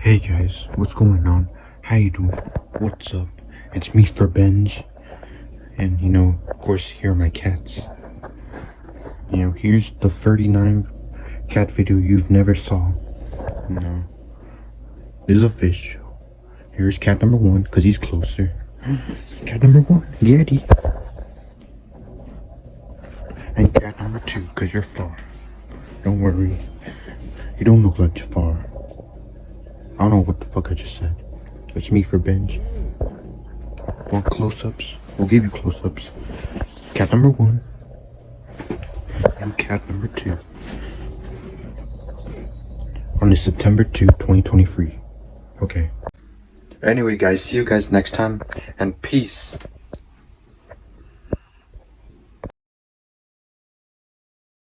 Hey guys, what's going on? How you doing? What's up? It's me for Benj. And of course, here are my cats. Here's the 39 cat video you've never saw. This is a fish. Here's cat number 1, because he's closer. Cat number 1, Yeti. And cat number 2, because you're far. Don't worry. You don't look like Jafar. I don't know what the fuck I just said. It's me for Benj. Want close-ups? We'll give you close-ups. Cat number 1. And cat number 2. On the September 2, 2023. Okay. Anyway guys, see you guys next time. And peace.